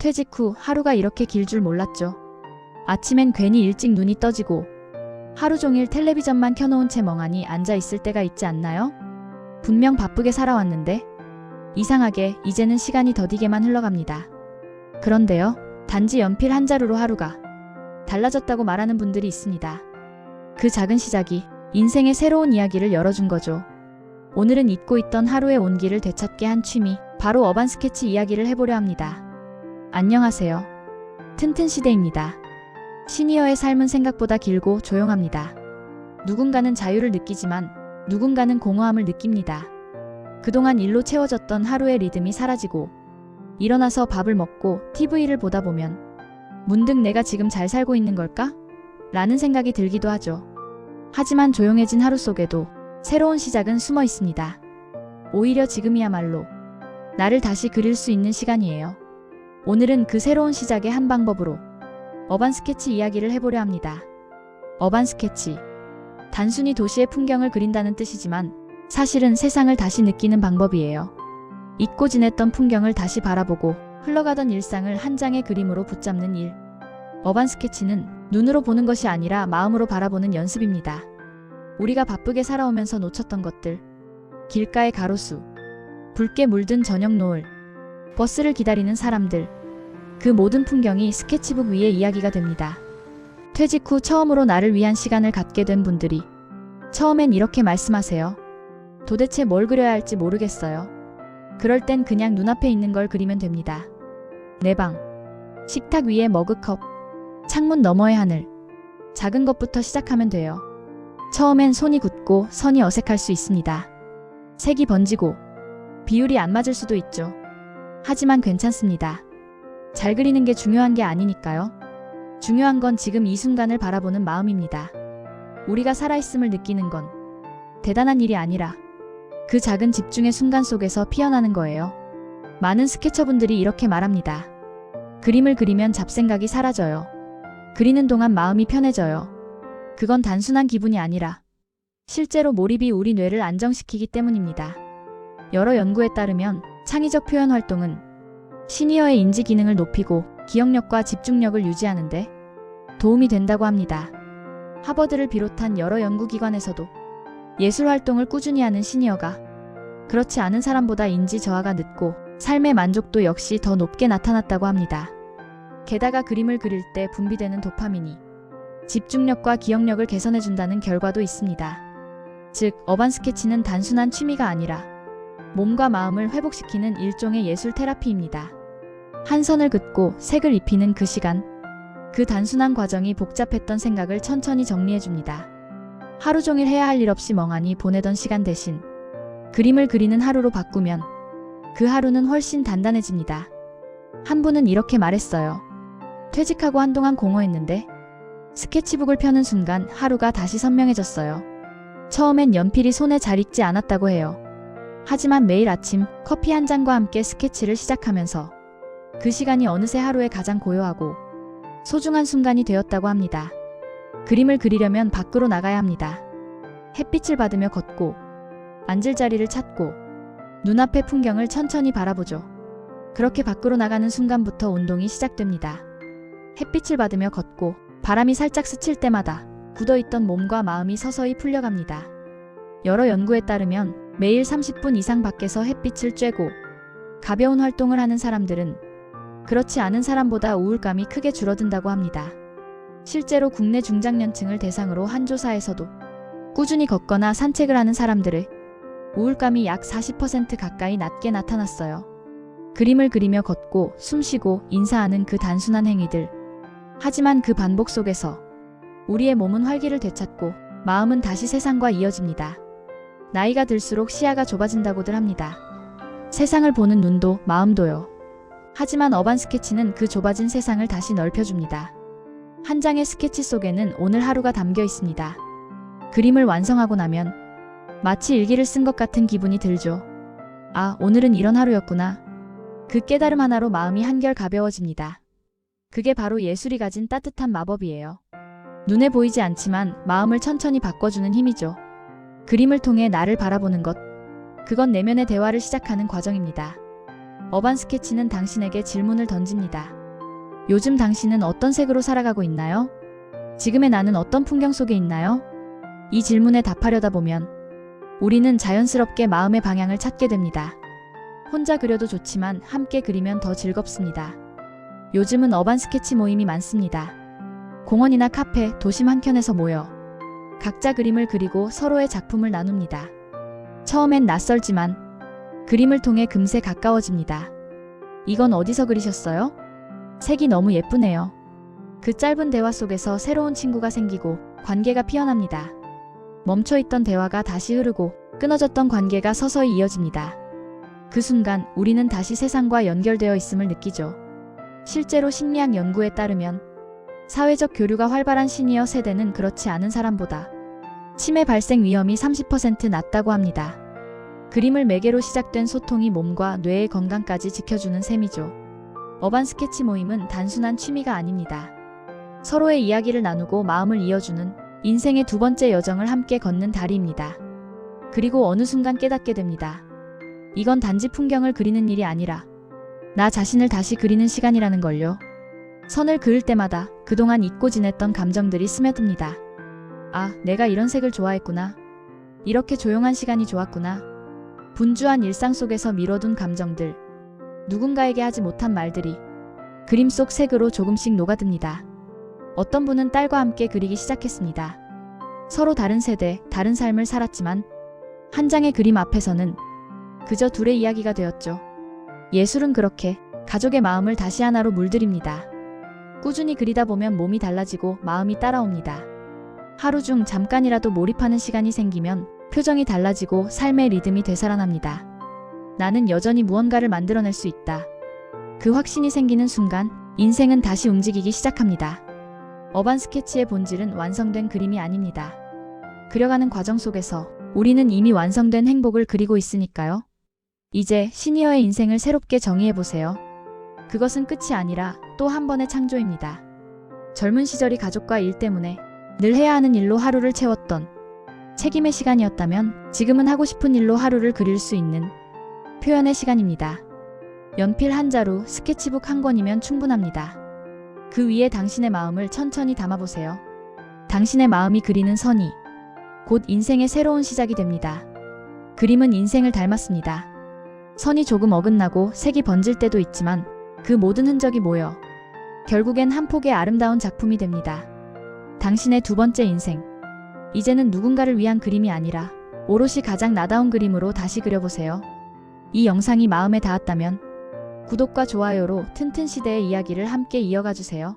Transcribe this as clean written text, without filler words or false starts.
퇴직 후 하루가 이렇게 길 줄 몰랐죠. 아침엔 괜히 일찍 눈이 떠지고 하루 종일 텔레비전만 켜놓은 채 멍하니 앉아 있을 때가 있지 않나요? 분명 바쁘게 살아왔는데 이상하게 이제는 시간이 더디게만 흘러갑니다. 그런데요, 단지 연필 한 자루로 하루가 달라졌다고 말하는 분들이 있습니다. 그 작은 시작이 인생의 새로운 이야기를 열어준 거죠. 오늘은 잊고 있던 하루의 온기를 되찾게 한 취미, 바로 어반 스케치 이야기를 해보려 합니다. 안녕하세요. 튼튼시대입니다. 시니어의 삶은 생각보다 길고 조용합니다. 누군가는 자유를 느끼지만 누군가는 공허함을 느낍니다. 그동안 일로 채워졌던 하루의 리듬이 사라지고 일어나서 밥을 먹고 TV를 보다 보면 문득 내가 지금 잘 살고 있는 걸까? 라는 생각이 들기도 하죠. 하지만 조용해진 하루 속에도 새로운 시작은 숨어 있습니다. 오히려 지금이야말로 나를 다시 그릴 수 있는 시간이에요. 오늘은 그 새로운 시작의 한 방법으로 어반 스케치 이야기를 해보려 합니다. 어반 스케치. 단순히 도시의 풍경을 그린다는 뜻이지만 사실은 세상을 다시 느끼는 방법이에요. 잊고 지냈던 풍경을 다시 바라보고 흘러가던 일상을 한 장의 그림으로 붙잡는 일. 어반 스케치는 눈으로 보는 것이 아니라 마음으로 바라보는 연습입니다. 우리가 바쁘게 살아오면서 놓쳤던 것들, 길가의 가로수, 붉게 물든 저녁 노을, 버스를 기다리는 사람들, 그 모든 풍경이 스케치북 위에 이야기가 됩니다. 퇴직 후 처음으로 나를 위한 시간을 갖게 된 분들이 처음엔 이렇게 말씀하세요. 도대체 뭘 그려야 할지 모르겠어요. 그럴 땐 그냥 눈앞에 있는 걸 그리면 됩니다. 내 방, 식탁 위에 머그컵, 창문 너머의 하늘, 작은 것부터 시작하면 돼요. 처음엔 손이 굳고 선이 어색할 수 있습니다. 색이 번지고 비율이 안 맞을 수도 있죠. 하지만 괜찮습니다. 잘 그리는 게 중요한 게 아니니까요. 중요한 건 지금 이 순간을 바라보는 마음입니다. 우리가 살아있음을 느끼는 건 대단한 일이 아니라 그 작은 집중의 순간 속에서 피어나는 거예요. 많은 스케쳐분들이 이렇게 말합니다. 그림을 그리면 잡생각이 사라져요. 그리는 동안 마음이 편해져요. 그건 단순한 기분이 아니라 실제로 몰입이 우리 뇌를 안정시키기 때문입니다. 여러 연구에 따르면 창의적 표현 활동은 시니어의 인지 기능을 높이고 기억력과 집중력을 유지하는데 도움이 된다고 합니다. 하버드를 비롯한 여러 연구기관에서도 예술 활동을 꾸준히 하는 시니어가 그렇지 않은 사람보다 인지 저하가 늦고 삶의 만족도 역시 더 높게 나타났다고 합니다. 게다가 그림을 그릴 때 분비되는 도파민이 집중력과 기억력을 개선해준다는 결과도 있습니다. 즉, 어반 스케치는 단순한 취미가 아니라 몸과 마음을 회복시키는 일종의 예술 테라피입니다. 한 선을 긋고 색을 입히는 그 시간, 그 단순한 과정이 복잡했던 생각을 천천히 정리해줍니다. 하루 종일 해야 할 일 없이 멍하니 보내던 시간 대신 그림을 그리는 하루로 바꾸면 그 하루는 훨씬 단단해집니다. 한 분은 이렇게 말했어요. 퇴직하고 한동안 공허했는데 스케치북을 펴는 순간 하루가 다시 선명해졌어요. 처음엔 연필이 손에 잘 익지 않았다고 해요. 하지만 매일 아침 커피 한 잔과 함께 스케치를 시작하면서 그 시간이 어느새 하루의 가장 고요하고 소중한 순간이 되었다고 합니다. 그림을 그리려면 밖으로 나가야 합니다. 햇빛을 받으며 걷고 앉을 자리를 찾고 눈앞의 풍경을 천천히 바라보죠. 그렇게 밖으로 나가는 순간부터 운동이 시작됩니다. 햇빛을 받으며 걷고 바람이 살짝 스칠 때마다 굳어있던 몸과 마음이 서서히 풀려갑니다. 여러 연구에 따르면 매일 30분 이상 밖에서 햇빛을 쬐고 가벼운 활동을 하는 사람들은 그렇지 않은 사람보다 우울감이 크게 줄어든다고 합니다. 실제로 국내 중장년층을 대상으로 한 조사에서도 꾸준히 걷거나 산책을 하는 사람들의 우울감이 약 40% 가까이 낮게 나타났어요. 그림을 그리며 걷고 숨쉬고 인사하는 그 단순한 행위들. 하지만 그 반복 속에서 우리의 몸은 활기를 되찾고 마음은 다시 세상과 이어집니다. 나이가 들수록 시야가 좁아진다고들 합니다. 세상을 보는 눈도 마음도요. 하지만 어반 스케치는 그 좁아진 세상을 다시 넓혀줍니다. 한 장의 스케치 속에는 오늘 하루가 담겨 있습니다. 그림을 완성하고 나면 마치 일기를 쓴 것 같은 기분이 들죠. 아, 오늘은 이런 하루였구나. 그 깨달음 하나로 마음이 한결 가벼워집니다. 그게 바로 예술이 가진 따뜻한 마법이에요. 눈에 보이지 않지만 마음을 천천히 바꿔주는 힘이죠. 그림을 통해 나를 바라보는 것. 그건 내면의 대화를 시작하는 과정입니다. 어반 스케치는 당신에게 질문을 던집니다. 요즘 당신은 어떤 색으로 살아가고 있나요? 지금의 나는 어떤 풍경 속에 있나요? 이 질문에 답하려다 보면 우리는 자연스럽게 마음의 방향을 찾게 됩니다. 혼자 그려도 좋지만 함께 그리면 더 즐겁습니다. 요즘은 어반 스케치 모임이 많습니다. 공원이나 카페, 도심 한켠에서 모여 각자 그림을 그리고 서로의 작품을 나눕니다. 처음엔 낯설지만 그림을 통해 금세 가까워집니다. 이건 어디서 그리셨어요? 색이 너무 예쁘네요. 그 짧은 대화 속에서 새로운 친구가 생기고 관계가 피어납니다. 멈춰있던 대화가 다시 흐르고 끊어졌던 관계가 서서히 이어집니다. 그 순간 우리는 다시 세상과 연결되어 있음을 느끼죠. 실제로 심리학 연구에 따르면 사회적 교류가 활발한 시니어 세대는 그렇지 않은 사람보다 치매 발생 위험이 30% 낮다고 합니다. 그림을 매개로 시작된 소통이 몸과 뇌의 건강까지 지켜주는 셈이죠. 어반 스케치 모임은 단순한 취미가 아닙니다. 서로의 이야기를 나누고 마음을 이어주는 인생의 두 번째 여정을 함께 걷는 다리입니다. 그리고 어느 순간 깨닫게 됩니다. 이건 단지 풍경을 그리는 일이 아니라 나 자신을 다시 그리는 시간이라는 걸요. 선을 그을 때마다 그동안 잊고 지냈던 감정들이 스며듭니다. 아, 내가 이런 색을 좋아했구나. 이렇게 조용한 시간이 좋았구나. 분주한 일상 속에서 미뤄둔 감정들, 누군가에게 하지 못한 말들이 그림 속 색으로 조금씩 녹아듭니다. 어떤 분은 딸과 함께 그리기 시작했습니다. 서로 다른 세대, 다른 삶을 살았지만 한 장의 그림 앞에서는 그저 둘의 이야기가 되었죠. 예술은 그렇게 가족의 마음을 다시 하나로 물들입니다. 꾸준히 그리다 보면 몸이 달라지고 마음이 따라옵니다. 하루 중 잠깐이라도 몰입하는 시간이 생기면 표정이 달라지고 삶의 리듬이 되살아납니다. 나는 여전히 무언가를 만들어낼 수 있다. 그 확신이 생기는 순간 인생은 다시 움직이기 시작합니다. 어반 스케치의 본질은 완성된 그림이 아닙니다. 그려가는 과정 속에서 우리는 이미 완성된 행복을 그리고 있으니까요. 이제 시니어의 인생을 새롭게 정의해보세요. 그것은 끝이 아니라 또 한 번의 창조입니다. 젊은 시절이 가족과 일 때문에 늘 해야 하는 일로 하루를 채웠던 책임의 시간이었다면 지금은 하고 싶은 일로 하루를 그릴 수 있는 표현의 시간입니다. 연필 한 자루, 스케치북 한 권이면 충분합니다. 그 위에 당신의 마음을 천천히 담아보세요. 당신의 마음이 그리는 선이 곧 인생의 새로운 시작이 됩니다. 그림은 인생을 닮았습니다. 선이 조금 어긋나고 색이 번질 때도 있지만 그 모든 흔적이 모여 결국엔 한 폭의 아름다운 작품이 됩니다. 당신의 두 번째 인생. 이제는 누군가를 위한 그림이 아니라 오롯이 가장 나다운 그림으로 다시 그려보세요. 이 영상이 마음에 닿았다면 구독과 좋아요로 튼튼 시대의 이야기를 함께 이어가 주세요.